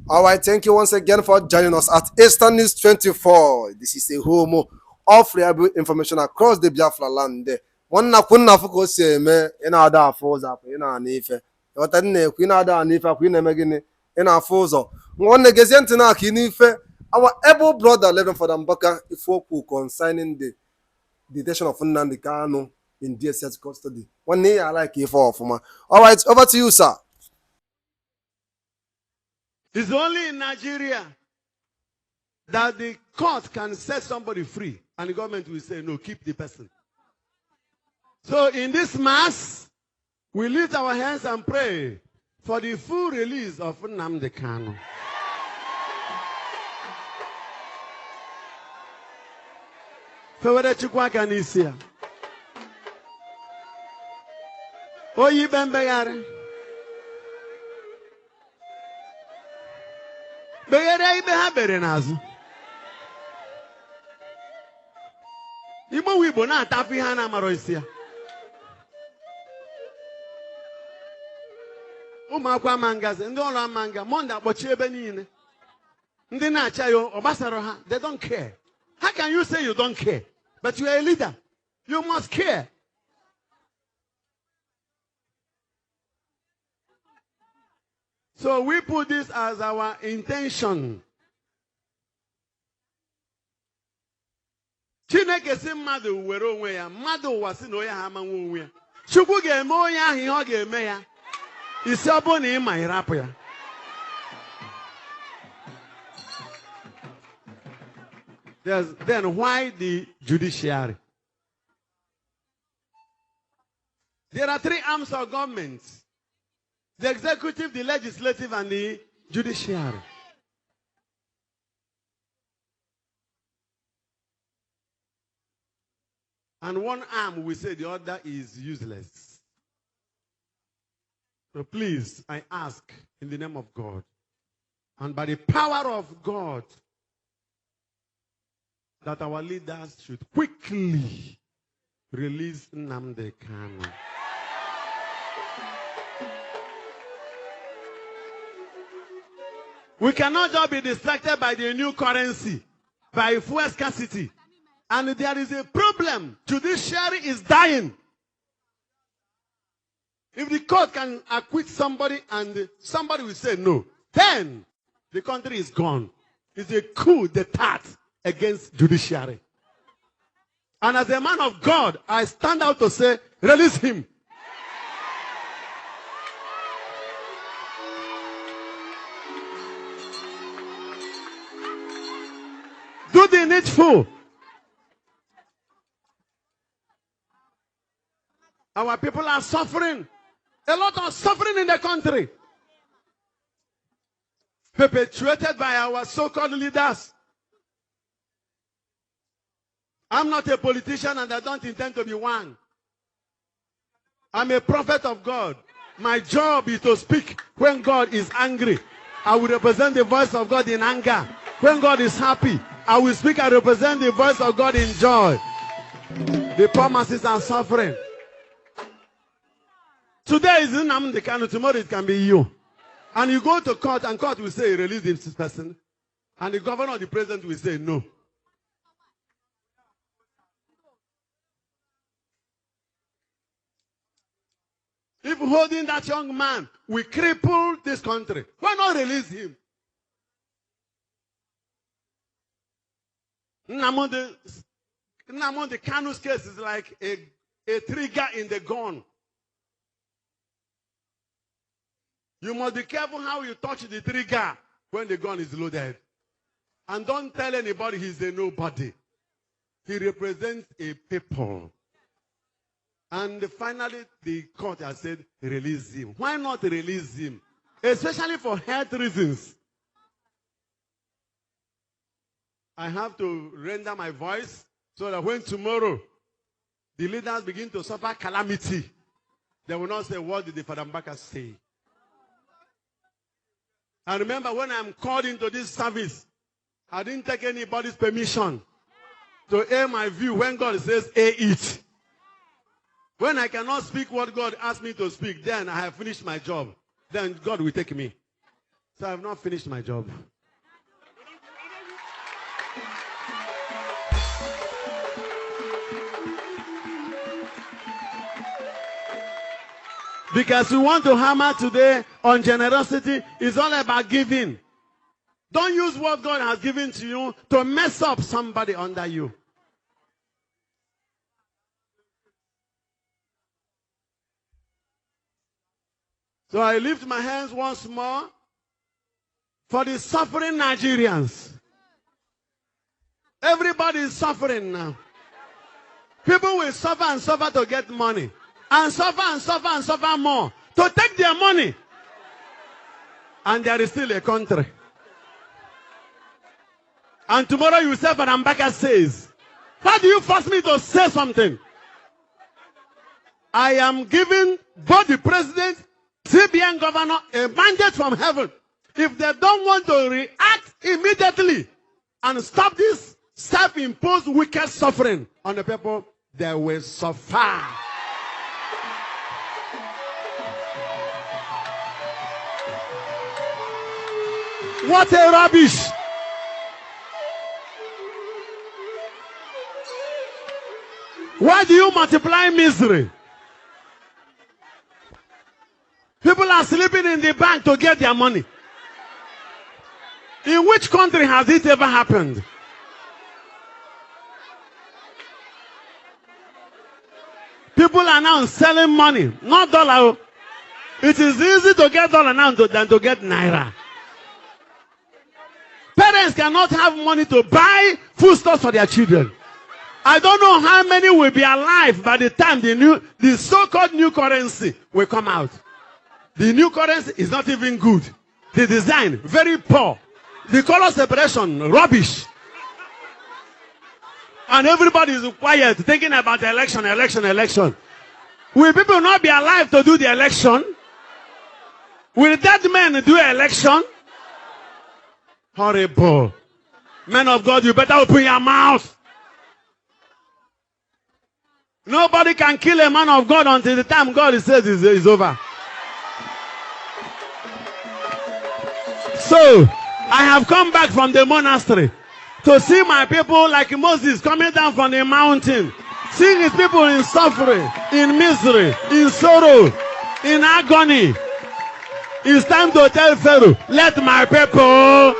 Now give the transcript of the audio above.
All right, thank you once again for joining us at Eastern News 24. This is a home of reliable information across the Biafra land. One na kunna fuko se me ina ada afoza ina anife. Wata nne ku ina ada anife ku ina megini ina afozo. One geziente na kinife. Our able brother Reverend Father Mbaka ifoku concerning the detention of Nnamdi Kanu in DSS custody. One day I like you for ma. All right, over to you, sir. It's only in Nigeria that the court can set somebody free and the government will say, no, keep the person. So in this mass, we lift our hands and pray for the full release of Nnamdi Kanu. Fewere chukwa kanisia. Oyi bembeyare. Begere ibe ha bere n'azụ. Igbo Igbo na-atafu ihe a na-amara isi ya. Ụmụakwụkwọ ama ngazi, ndị ụlọ ama nga, Monde akpọchi ebe niile. Ndị na-acha ya ọ gbasara ha, they don't care. How can you say you don't care? But you are a leader. You must care. So we put this as our intention. Chineke si mmadụ were onwe ya, mmadụ ụwa si na onye ha amanwe onwe ya. Chukwu ga-eme onye ahụ ihe ọ ga-eme ya. Isi ọ bụ na ị ma ịrapụ ya. Then why the judiciary? There are three arms of government. The executive, the legislative, and the judiciary. And one arm, we say the other is useless. So please, I ask in the name of God, and by the power of God, that our leaders should quickly release Nnamdi Kanu. We cannot just be distracted by the new currency, by fuel scarcity. And there is a problem. Judiciary is dying. If the court can acquit somebody and somebody will say no, then the country is gone. It's a coup d'etat against judiciary. And as a man of God, I stand out to say, release him. Do the needful. Our people are suffering. A lot of suffering in the country. Perpetuated by our so-called leaders. I'm not a politician and I don't intend to be one. I'm a prophet of God. My job is to speak when God is angry. I will represent the voice of God in anger. When God is happy, I will speak and represent the voice of God in joy. The poor masses are suffering. Today is Nnamdi Kanu, tomorrow it can be you. And you go to court and court will say, release this person. And the governor or the president will say, no. If holding that young man will cripple this country, why not release him? Nnamdi Kanu's case is like a trigger in the gun. You must be careful how you touch the trigger when the gun is loaded. And don't tell anybody he's a nobody. He represents a people. And finally, the court has said, release him. Why not release him? Especially for health reasons. I have to render my voice so that when tomorrow the leaders begin to suffer calamity, they will not say, what did the Father Mbaka say? And remember, when I'm called into this service, I didn't take anybody's permission to air my view when God says, air it. When I cannot speak what God asked me to speak, then I have finished my job. Then God will take me. So I have not finished my job. Because we want to hammer today on generosity. It's all about giving. Don't use what God has given to you to mess up somebody under you. So I lift my hands once more for the suffering Nigerians. Everybody is suffering now. People will suffer and suffer to get money. And suffer and suffer and suffer more to take their money. And there is still a country. And tomorrow you say, but Mbaka says, why do you force me to say something? I am giving both the president, CBN governor, a mandate from heaven. If they don't want to react immediately and stop this self-imposed wicked suffering on the people, they will suffer. What a rubbish! Why do you multiply misery? People are sleeping in the bank to get their money. In which country has it ever happened? People are now selling money, not dollar. It is easy to get dollar now than to get naira. Parents cannot have money to buy foodstuffs for their children. I don't know how many will be alive by the time the so-called new currency will come out. The new currency is not even good. The design, very poor. The color separation, rubbish. And everybody is quiet, thinking about election. Will people not be alive to do the election? Will dead men do election? Horrible. Men of God, you better open your mouth. Nobody can kill a man of God until the time God says it's over. So, I have come back from the monastery to see my people like Moses coming down from the mountain. Seeing his people in suffering, in misery, in sorrow, in agony. It's time to tell Pharaoh, let my people